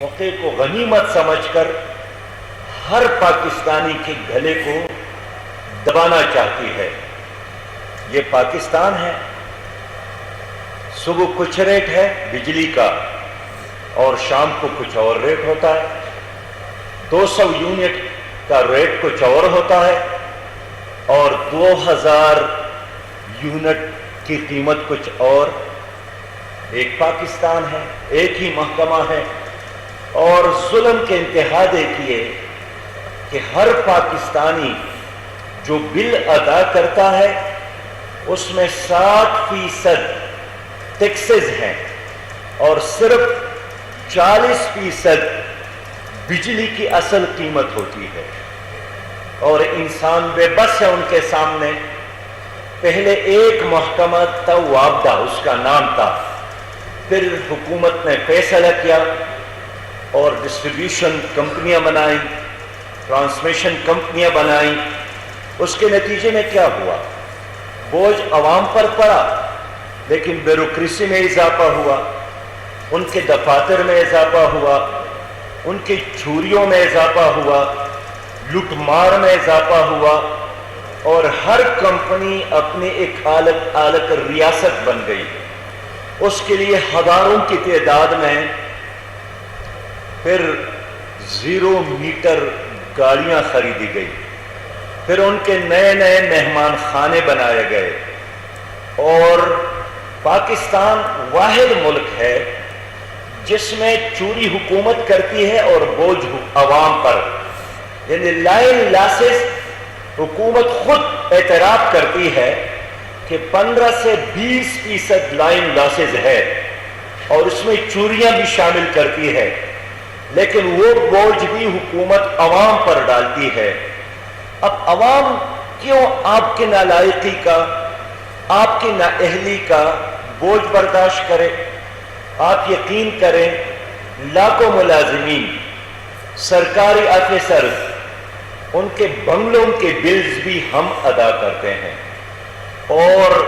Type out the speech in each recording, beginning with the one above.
موقع کو غنیمت سمجھ کر ہر پاکستانی کے گلے کو دبانا چاہتی ہے۔ یہ پاکستان ہے، صبح کچھ ریٹ ہے بجلی کا اور شام کو کچھ اور ریٹ ہوتا ہے، 200 یونٹ کا ریٹ کچھ اور ہوتا ہے اور 2000 یونٹ کی قیمت کچھ اور۔ ایک پاکستان ہے، ایک ہی محکمہ ہے، اور ظلم کے انتہا دیکھیے کہ ہر پاکستانی جو بل ادا کرتا ہے اس میں 60% ٹیکسز ہیں اور صرف 40% بجلی کی اصل قیمت ہوتی ہے، اور انسان بے بس ہے ان کے سامنے۔ پہلے ایک محکمہ تھا وابدہ، اس کا نام تھا، پھر حکومت نے فیصلہ کیا اور ڈسٹریبیوشن کمپنیاں بنائیں، ٹرانسمیشن کمپنیاں بنائیں۔ اس کے نتیجے میں کیا ہوا؟ بوجھ عوام پر پڑا، لیکن بیوروکریسی میں اضافہ ہوا، ان کے دفاتر میں اضافہ ہوا، ان کی چوریوں میں اضافہ ہوا، لوٹ مار میں اضافہ ہوا، اور ہر کمپنی اپنی ایک الگ ریاست بن گئی۔ اس کے لیے ہزاروں کی تعداد میں پھر 0 میٹر گاڑیاں خریدی گئی، پھر ان کے نئے نئے مہمان خانے بنائے گئے، اور پاکستان واحد ملک ہے جس میں چوری حکومت کرتی ہے اور بوجھ عوام پر، یعنی لائن لاسز حکومت خود اعتراف کرتی ہے کہ 15 سے 20% لائن لاسز ہے اور اس میں چوریاں بھی شامل کرتی ہے، لیکن وہ بوجھ بھی حکومت عوام پر ڈالتی ہے۔ اب عوام کیوں آپ کی نالائقی کا، آپ کی نااہلی کا بوجھ برداشت کرے؟ آپ یقین کریں، لاکھوں ملازمین، سرکاری آفیسرز، ان کے بنگلوں کے بلز بھی ہم ادا کرتے ہیں، اور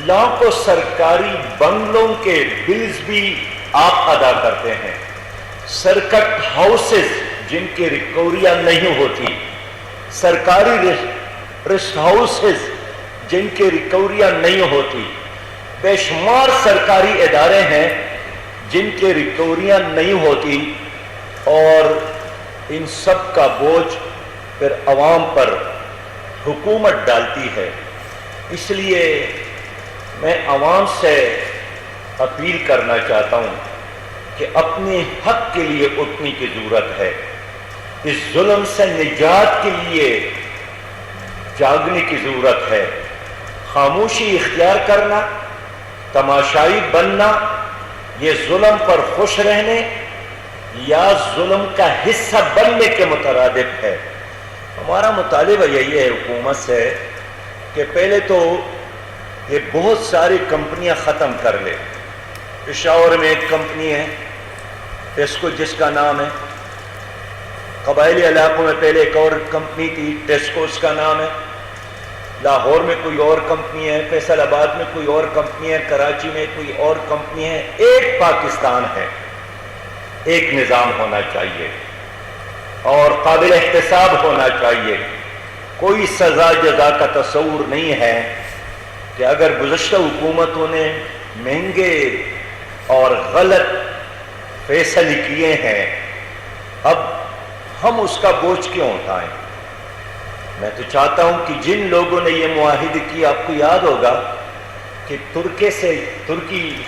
لاکھوں سرکاری بنگلوں کے بلز بھی آپ ادا کرتے ہیں۔ سرکٹ ہاؤسز جن کی ریکوریاں نہیں ہوتی، سرکاری ریسٹ ہاؤسز جن کی ریکوریاں نہیں ہوتی، بے شمار سرکاری ادارے ہیں جن کی ریکوریاں نہیں ہوتی، اور ان سب کا بوجھ پھر عوام پر حکومت ڈالتی ہے۔ اس لیے میں عوام سے اپیل کرنا چاہتا ہوں کہ اپنے حق کے لیے اٹھنے کی ضرورت ہے، اس ظلم سے نجات کے لیے جاگنے کی ضرورت ہے۔ خاموشی اختیار کرنا، تماشائی بننا، یہ ظلم پر خوش رہنے یا ظلم کا حصہ بننے کے مترادف ہے۔ ہمارا مطالبہ یہی ہے حکومت سے کہ پہلے تو یہ بہت ساری کمپنیاں ختم کر لے۔ پشاور میں ایک کمپنی ہے ٹیسکو، جس کا نام ہے، قبائلی علاقوں میں پہلے ایک اور کمپنی تھی ٹیسکو، اس کا نام ہے، لاہور میں کوئی اور کمپنی ہے، فیصل آباد میں کوئی اور کمپنی ہے، کراچی میں کوئی اور کمپنی ہے۔ ایک پاکستان ہے، ایک نظام ہونا چاہیے اور قابل احتساب ہونا چاہیے۔ کوئی سزا جزا کا تصور نہیں ہے کہ اگر گزشتہ حکومتوں نے مہنگے اور غلط فیصلے کیے ہیں، اب ہم اس کا بوجھ کیوں اٹھائیں؟ میں تو چاہتا ہوں کہ جن لوگوں نے یہ معاہدے کیے، آپ کو یاد ہوگا کہ ترکی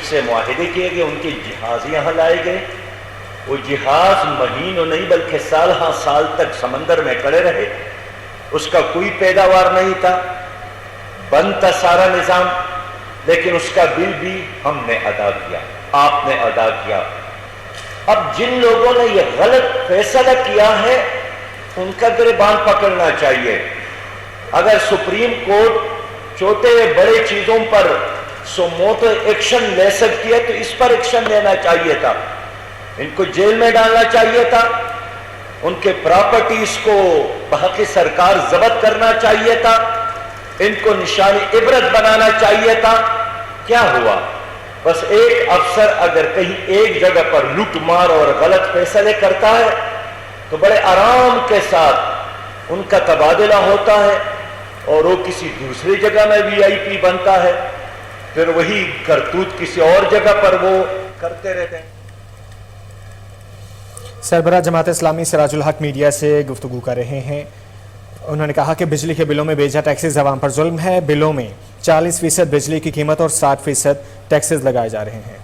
سے معاہدے کیے گئے، ان کے جہاز یہاں لائے گئے، وہ جہاز مہینوں نہیں بلکہ سال ہاں سال تک سمندر میں کھڑے رہے، اس کا کوئی پیداوار نہیں تھا، بند تھا سارا نظام، لیکن اس کا بل بھی ہم نے ادا کیا، آپ نے ادا کیا۔ اب جن لوگوں نے یہ غلط فیصلہ کیا ہے ان کا گریبان پکڑنا چاہیے۔ اگر سپریم کورٹ چھوٹے بڑے چیزوں پر سموٹو ایکشن لے سکتی ہے تو اس پر ایکشن لینا چاہیے تھا، ان کو جیل میں ڈالنا چاہیے تھا، ان کے پراپرٹیز کو بحق سرکار ضبط کرنا چاہیے تھا، ان کو نشانی عبرت بنانا چاہیے تھا۔ کیا ہوا؟ بس ایک افسر اگر کہیں ایک جگہ پر لوٹ مار اور غلط فیصلے کرتا ہے تو بڑے آرام کے ساتھ ان کا تبادلہ ہوتا ہے اور وہ کسی دوسری جگہ میں VIP بنتا ہے، پھر وہی کرتوت کسی اور جگہ پر وہ کرتے رہتے ہیں۔ سربراہ جماعت اسلامی سراج الحق میڈیا سے گفتگو کر رہے ہیں۔ انہوں نے کہا کہ بجلی کے بلوں میں بے جا ٹیکسز عوام پر ظلم ہے۔ بلوں میں 40% بجلی کی قیمت اور 60% ٹیکسز لگائے جا رہے ہیں۔